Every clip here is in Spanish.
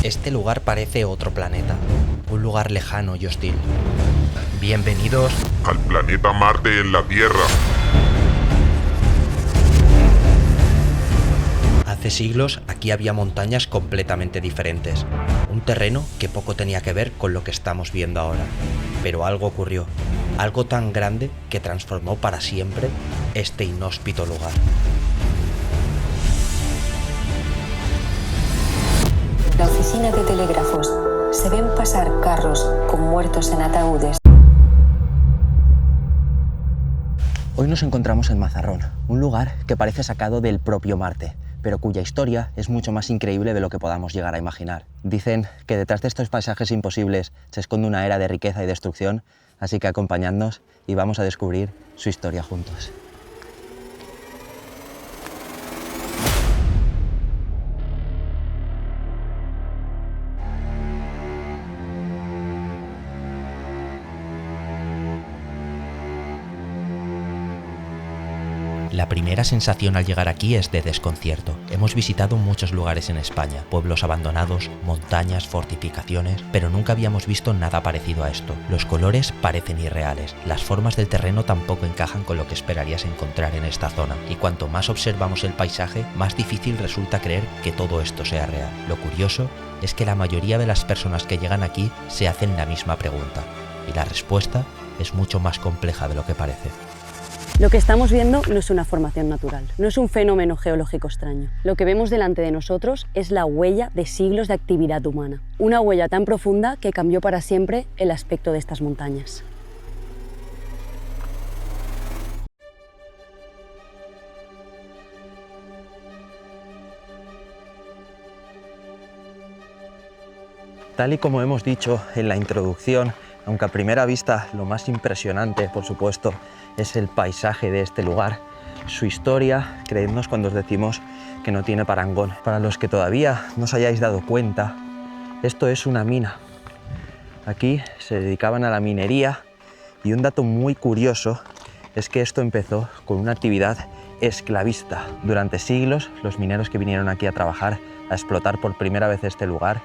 Este lugar parece otro planeta, un lugar lejano y hostil. Bienvenidos al planeta Marte en la Tierra. Hace siglos aquí había montañas completamente diferentes, un terreno que poco tenía que ver con lo que estamos viendo ahora. Pero algo ocurrió, algo tan grande que transformó para siempre este inhóspito lugar. La oficina de telégrafos. Se ven pasar carros con muertos en ataúdes. Hoy nos encontramos en Mazarrón, un lugar que parece sacado del propio Marte, pero cuya historia es mucho más increíble de lo que podamos llegar a imaginar. Dicen que detrás de estos paisajes imposibles se esconde una era de riqueza y destrucción, así que acompañadnos y vamos a descubrir su historia juntos. La primera sensación al llegar aquí es de desconcierto. Hemos visitado muchos lugares en España, pueblos abandonados, montañas, fortificaciones, pero nunca habíamos visto nada parecido a esto. Los colores parecen irreales, las formas del terreno tampoco encajan con lo que esperarías encontrar en esta zona, y cuanto más observamos el paisaje, más difícil resulta creer que todo esto sea real. Lo curioso es que la mayoría de las personas que llegan aquí se hacen la misma pregunta, y la respuesta es mucho más compleja de lo que parece. Lo que estamos viendo no es una formación natural, no es un fenómeno geológico extraño. Lo que vemos delante de nosotros es la huella de siglos de actividad humana. Una huella tan profunda que cambió para siempre el aspecto de estas montañas. Tal y como hemos dicho en la introducción, aunque a primera vista lo más impresionante, por supuesto, es el paisaje de este lugar, su historia, creednos cuando os decimos que no tiene parangón. Para los que todavía no os hayáis dado cuenta, esto es una mina. Aquí se dedicaban a la minería y un dato muy curioso es que esto empezó con una actividad esclavista. Durante siglos, los mineros que vinieron aquí a trabajar, a explotar por primera vez este lugar,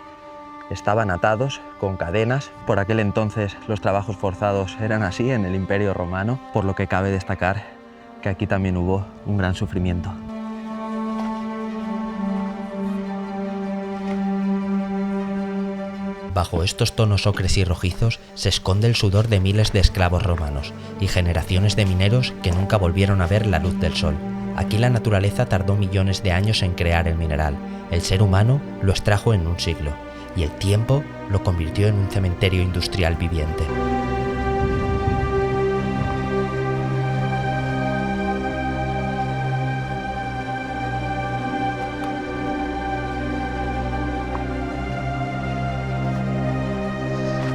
estaban atados con cadenas. Por aquel entonces los trabajos forzados eran así en el Imperio Romano, por lo que cabe destacar que aquí también hubo un gran sufrimiento. Bajo estos tonos ocres y rojizos se esconde el sudor de miles de esclavos romanos y generaciones de mineros que nunca volvieron a ver la luz del sol. Aquí la naturaleza tardó millones de años en crear el mineral, el ser humano lo extrajo en un siglo, y el tiempo lo convirtió en un cementerio industrial viviente.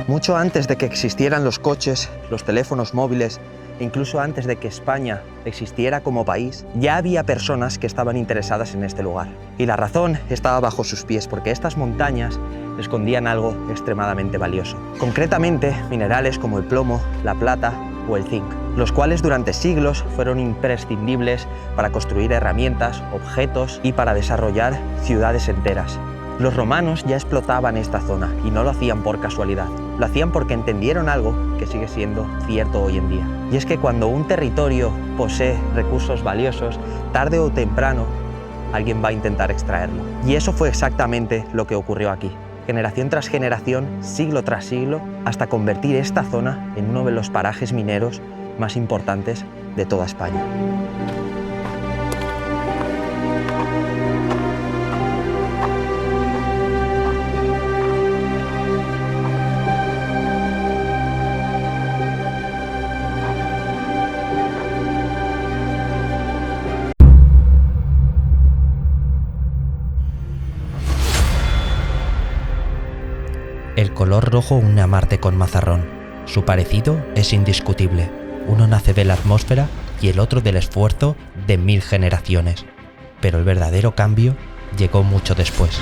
Mucho antes de que existieran los coches, los teléfonos móviles, e incluso antes de que España existiera como país, ya había personas que estaban interesadas en este lugar. Y la razón estaba bajo sus pies, porque estas montañas escondían algo extremadamente valioso. Concretamente, minerales como el plomo, la plata o el zinc, los cuales durante siglos fueron imprescindibles para construir herramientas, objetos y para desarrollar ciudades enteras. Los romanos ya explotaban esta zona y no lo hacían por casualidad. Lo hacían porque entendieron algo que sigue siendo cierto hoy en día. Y es que cuando un territorio posee recursos valiosos, tarde o temprano alguien va a intentar extraerlo. Y eso fue exactamente lo que ocurrió aquí. Generación tras generación, siglo tras siglo, hasta convertir esta zona en uno de los parajes mineros más importantes de toda España. El color rojo une a Marte con Mazarrón. Su parecido es indiscutible. Uno nace de la atmósfera y el otro del esfuerzo de 1000 generaciones. Pero el verdadero cambio llegó mucho después.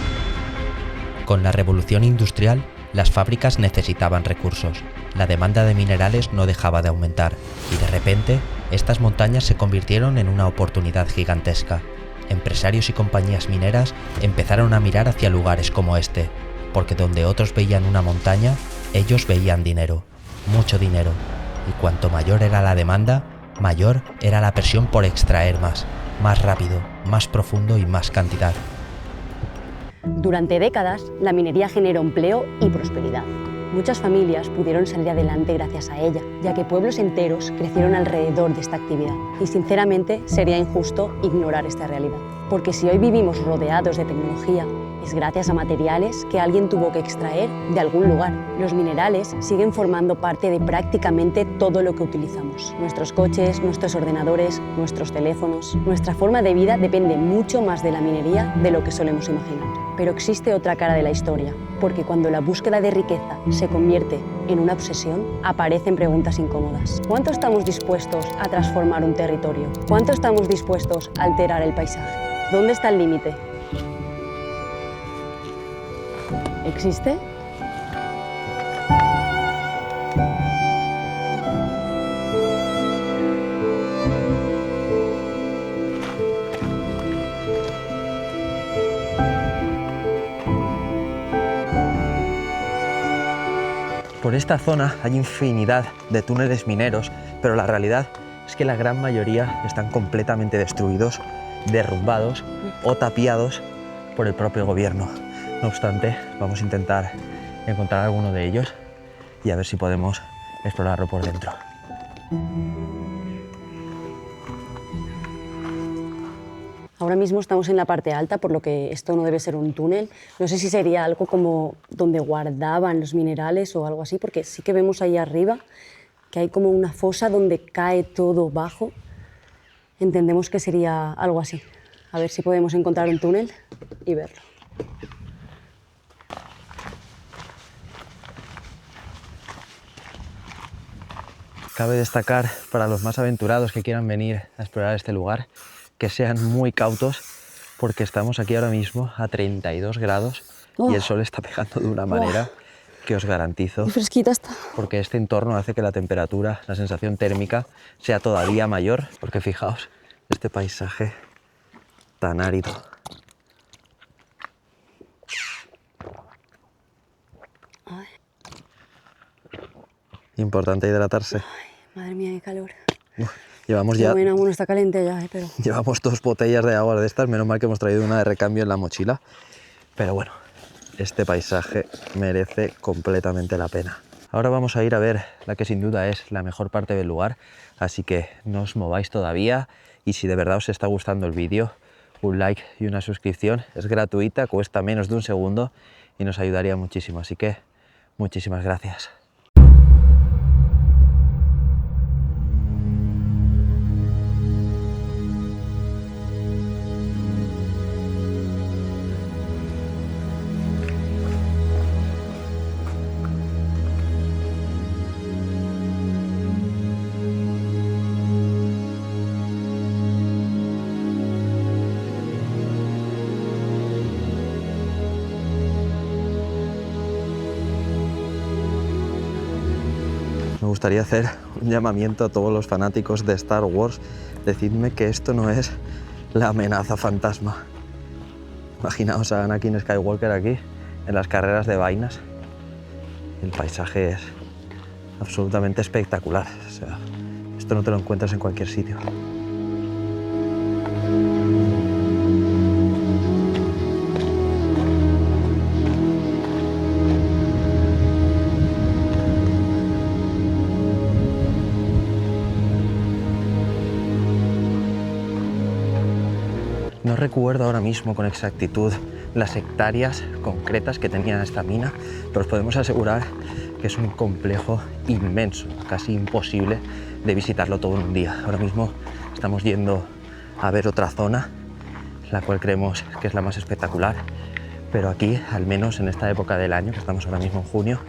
Con la revolución industrial, las fábricas necesitaban recursos. La demanda de minerales no dejaba de aumentar y de repente, estas montañas se convirtieron en una oportunidad gigantesca. Empresarios y compañías mineras empezaron a mirar hacia lugares como este, porque donde otros veían una montaña, ellos veían dinero, mucho dinero, y cuanto mayor era la demanda, mayor era la presión por extraer más rápido, más profundo y más cantidad. Durante décadas, la minería generó empleo y prosperidad. Muchas familias pudieron salir adelante gracias a ella, ya que pueblos enteros crecieron alrededor de esta actividad. Y sinceramente sería injusto ignorar esta realidad, porque si hoy vivimos rodeados de tecnología, es gracias a materiales que alguien tuvo que extraer de algún lugar. Los minerales siguen formando parte de prácticamente todo lo que utilizamos. Nuestros coches, nuestros ordenadores, nuestros teléfonos. Nuestra forma de vida depende mucho más de la minería de lo que solemos imaginar. Pero existe otra cara de la historia, porque cuando la búsqueda de riqueza se convierte en una obsesión, aparecen preguntas incómodas. ¿Cuánto estamos dispuestos a transformar un territorio? ¿Cuánto estamos dispuestos a alterar el paisaje? ¿Dónde está el límite? ¿Existe? Por esta zona hay infinidad de túneles mineros, pero la realidad es que la gran mayoría están completamente destruidos, derrumbados o tapiados por el propio gobierno. No obstante, vamos a intentar encontrar alguno de ellos y a ver si podemos explorarlo por dentro. Ahora mismo estamos en la parte alta, por lo que esto no debe ser un túnel. No sé si sería algo como donde guardaban los minerales o algo así, porque sí que vemos ahí arriba que hay como una fosa donde cae todo bajo. Entendemos que sería algo así. A ver si podemos encontrar un túnel y verlo. Cabe destacar para los más aventurados que quieran venir a explorar este lugar que sean muy cautos, porque estamos aquí ahora mismo a 32 grados y el sol está pegando de una manera que os garantizo, Qué fresquita está. porque este entorno hace que la temperatura, la sensación térmica sea todavía mayor, porque fijaos, este paisaje tan árido. Ay. Importante hidratarse. Ay, madre mía, qué calor. Llevamos ya... Bueno, está caliente ya, pero... Llevamos 2 botellas de agua de estas, menos mal que hemos traído una de recambio en la mochila. Pero bueno, este paisaje merece completamente la pena. Ahora vamos a ir a ver la que sin duda es la mejor parte del lugar, así que no os mováis todavía y si de verdad os está gustando el vídeo, un like y una suscripción es gratuita, cuesta menos de un segundo y nos ayudaría muchísimo, así que muchísimas gracias. Me gustaría hacer un llamamiento a todos los fanáticos de Star Wars. Decidme que esto no es la amenaza fantasma. Imaginaos a Anakin Skywalker aquí, en las carreras de vainas. El paisaje es absolutamente espectacular. O sea, esto no te lo encuentras en cualquier sitio. No recuerdo ahora mismo con exactitud las hectáreas concretas que tenía esta mina, pero os podemos asegurar que es un complejo inmenso, casi imposible de visitarlo todo en un día. Ahora mismo estamos yendo a ver otra zona, la cual creemos que es la más espectacular, pero aquí, al menos en esta época del año, que estamos ahora mismo en junio,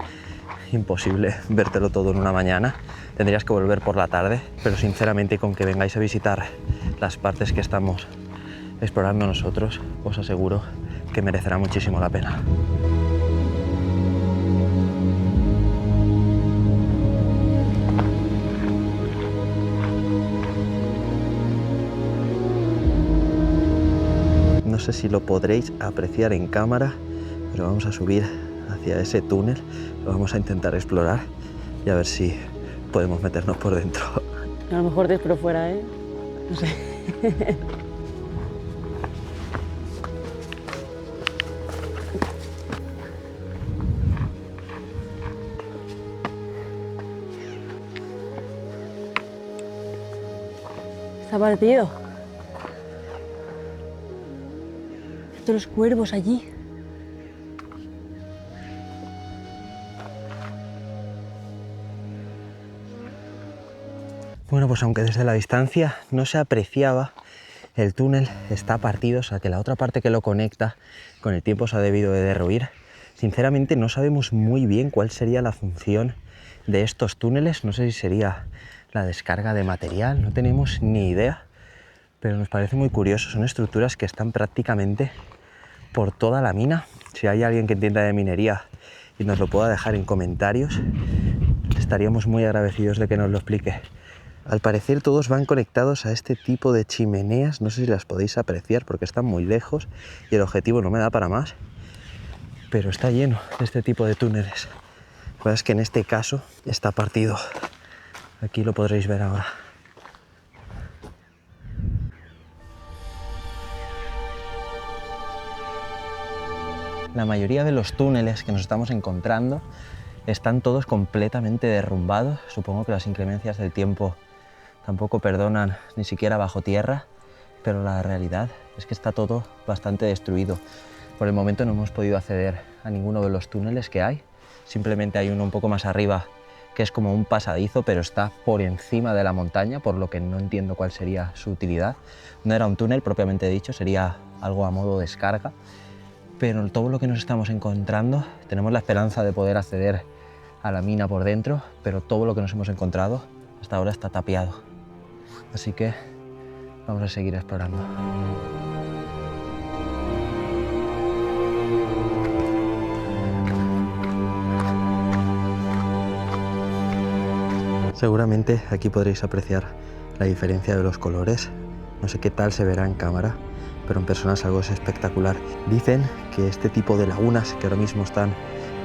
imposible vértelo todo en una mañana. Tendrías que volver por la tarde, pero sinceramente con que vengáis a visitar las partes que estamos explorando nosotros, os aseguro que merecerá muchísimo la pena. No sé si lo podréis apreciar en cámara, pero vamos a subir hacia ese túnel. Lo vamos a intentar explorar y a ver si podemos meternos por dentro. A lo mejor te espero fuera, ¿eh? No sé. Está partido. Estos los cuervos allí. Bueno, pues aunque desde la distancia no se apreciaba, el túnel está partido, o sea que la otra parte que lo conecta con el tiempo se ha debido de derruir. Sinceramente no sabemos muy bien cuál sería la función de estos túneles, no sé si sería la descarga de material, no tenemos ni idea, pero nos parece muy curioso. Son estructuras que están prácticamente por toda la mina. Si hay alguien que entienda de minería y nos lo pueda dejar en comentarios, estaríamos muy agradecidos de que nos lo explique. Al parecer todos van conectados a este tipo de chimeneas, no sé si las podéis apreciar porque están muy lejos y el objetivo no me da para más, pero está lleno de este tipo de túneles. La verdad es que en este caso está partido. Aquí lo podréis ver ahora. La mayoría de los túneles que nos estamos encontrando están todos completamente derrumbados. Supongo que las inclemencias del tiempo tampoco perdonan ni siquiera bajo tierra, pero la realidad es que está todo bastante destruido. Por el momento no hemos podido acceder a ninguno de los túneles que hay. Simplemente hay uno un poco más arriba que es como un pasadizo, pero está por encima de la montaña, por lo que no entiendo cuál sería su utilidad. No era un túnel propiamente dicho, sería algo a modo descarga, pero todo lo que nos estamos encontrando, tenemos la esperanza de poder acceder a la mina por dentro, pero todo lo que nos hemos encontrado hasta ahora está tapiado. Así que vamos a seguir explorando. Seguramente aquí podréis apreciar la diferencia de los colores. No sé qué tal se verá en cámara, pero en persona es algo espectacular. Dicen que este tipo de lagunas, que ahora mismo están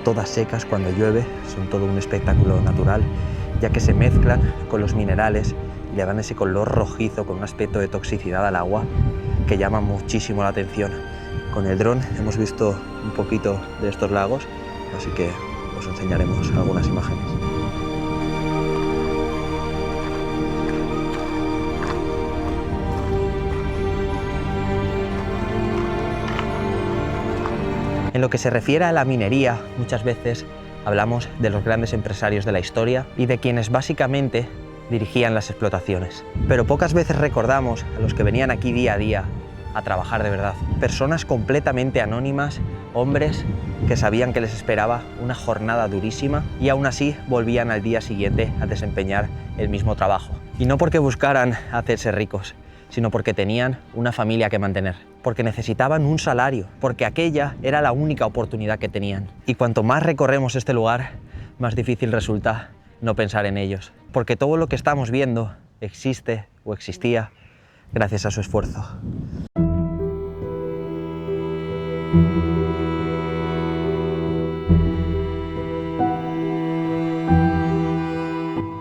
todas secas cuando llueve, son todo un espectáculo natural, ya que se mezclan con los minerales y le dan ese color rojizo con un aspecto de toxicidad al agua que llama muchísimo la atención. Con el dron hemos visto un poquito de estos lagos, así que os enseñaremos algunas imágenes. En lo que se refiere a la minería, muchas veces hablamos de los grandes empresarios de la historia y de quienes básicamente dirigían las explotaciones. Pero pocas veces recordamos a los que venían aquí día a día a trabajar de verdad. Personas completamente anónimas, hombres que sabían que les esperaba una jornada durísima y aún así volvían al día siguiente a desempeñar el mismo trabajo. Y no porque buscaran hacerse ricos, sino porque tenían una familia que mantener, porque necesitaban un salario, porque aquella era la única oportunidad que tenían. Y cuanto más recorremos este lugar, más difícil resulta no pensar en ellos, porque todo lo que estamos viendo existe o existía gracias a su esfuerzo.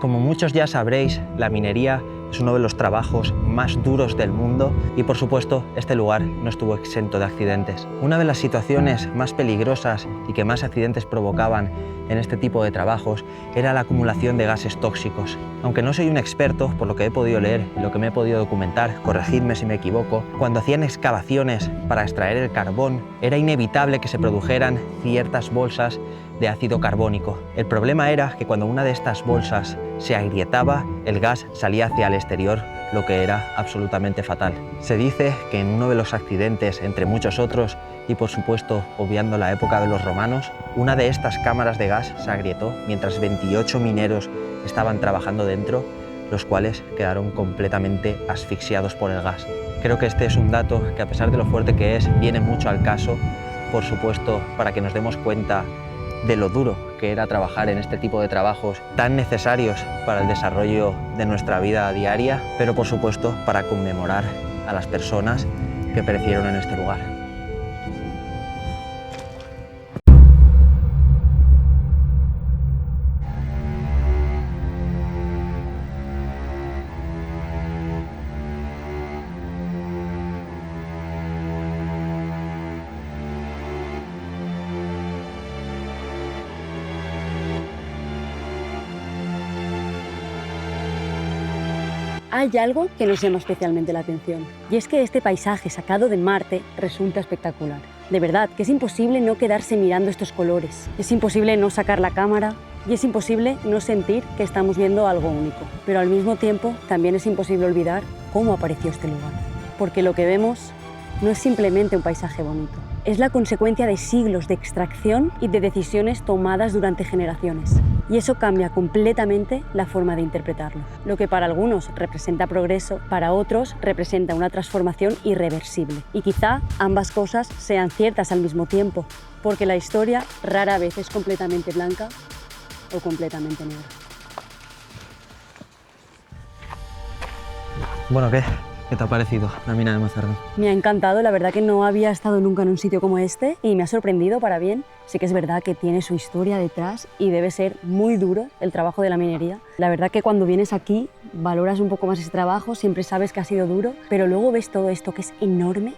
Como muchos ya sabréis, la minería es uno de los trabajos más duros del mundo y, por supuesto, este lugar no estuvo exento de accidentes. Una de las situaciones más peligrosas y que más accidentes provocaban en este tipo de trabajos era la acumulación de gases tóxicos. Aunque no soy un experto, por lo que he podido leer y lo que me he podido documentar, corregidme si me equivoco, cuando hacían excavaciones para extraer el carbón, era inevitable que se produjeran ciertas bolsas de ácido carbónico. El problema era que cuando una de estas bolsas se agrietaba, el gas salía hacia el exterior, lo que era absolutamente fatal. Se dice que en uno de los accidentes, entre muchos otros, y por supuesto obviando la época de los romanos, una de estas cámaras de gas se agrietó mientras 28 mineros estaban trabajando dentro, los cuales quedaron completamente asfixiados por el gas. Creo que este es un dato que, a pesar de lo fuerte que es, viene mucho al caso, por supuesto, para que nos demos cuenta de lo duro que era trabajar en este tipo de trabajos tan necesarios para el desarrollo de nuestra vida diaria, pero por supuesto para conmemorar a las personas que perecieron en este lugar. Hay algo que nos llama especialmente la atención, y es que este paisaje sacado de Marte resulta espectacular. De verdad, que es imposible no quedarse mirando estos colores, es imposible no sacar la cámara y es imposible no sentir que estamos viendo algo único. Pero al mismo tiempo también es imposible olvidar cómo apareció este lugar, porque lo que vemos no es simplemente un paisaje bonito, es la consecuencia de siglos de extracción y de decisiones tomadas durante generaciones. Y eso cambia completamente la forma de interpretarlo. Lo que para algunos representa progreso, para otros representa una transformación irreversible. Y quizá ambas cosas sean ciertas al mismo tiempo, porque la historia rara vez es completamente blanca o completamente negra. Bueno, ¿qué te ha parecido la mina de Mazarrón? Me ha encantado, la verdad que no había estado nunca en un sitio como este y me ha sorprendido para bien. Sí que es verdad que tiene su historia detrás y debe ser muy duro el trabajo de la minería. La verdad que cuando vienes aquí valoras un poco más ese trabajo, siempre sabes que ha sido duro, pero luego ves todo esto que es enorme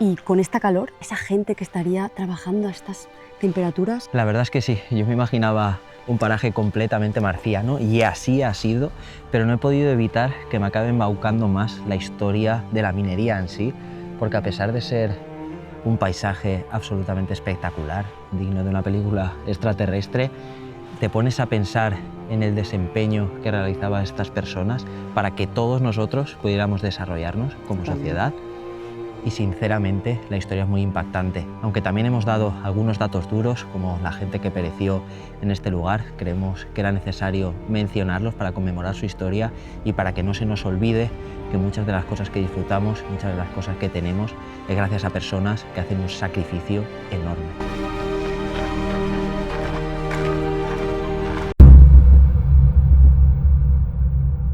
y con esta calor, esa gente que estaría trabajando a estas temperaturas. La verdad es que sí, yo me imaginaba un paraje completamente marciano y así ha sido, pero no he podido evitar que me acabe embaucando más la historia de la minería en sí, porque a pesar de ser un paisaje absolutamente espectacular, digno de una película extraterrestre, te pones a pensar en el desempeño que realizaban estas personas para que todos nosotros pudiéramos desarrollarnos como sociedad. Y sinceramente la historia es muy impactante. Aunque también hemos dado algunos datos duros, como la gente que pereció en este lugar, creemos que era necesario mencionarlos para conmemorar su historia y para que no se nos olvide que muchas de las cosas que disfrutamos, muchas de las cosas que tenemos, es gracias a personas que hacen un sacrificio enorme.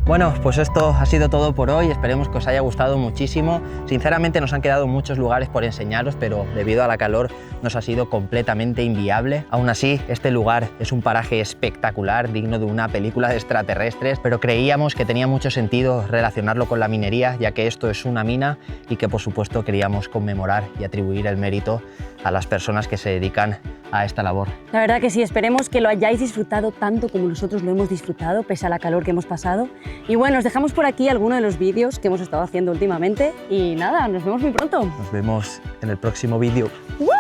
Bueno, pues esto ha sido todo por hoy, esperemos que os haya gustado muchísimo. Sinceramente nos han quedado muchos lugares por enseñaros, pero debido a la calor nos ha sido completamente inviable. Aún así, este lugar es un paraje espectacular, digno de una película de extraterrestres, pero creíamos que tenía mucho sentido relacionarlo con la minería, ya que esto es una mina y que por supuesto queríamos conmemorar y atribuir el mérito a las personas que se dedican a esta labor. La verdad que sí, esperemos que lo hayáis disfrutado tanto como nosotros lo hemos disfrutado, pese a la calor que hemos pasado. Y bueno, os dejamos por aquí algunos de los vídeos que hemos estado haciendo últimamente y nada, nos vemos muy pronto. Nos vemos en el próximo vídeo. ¡Woo!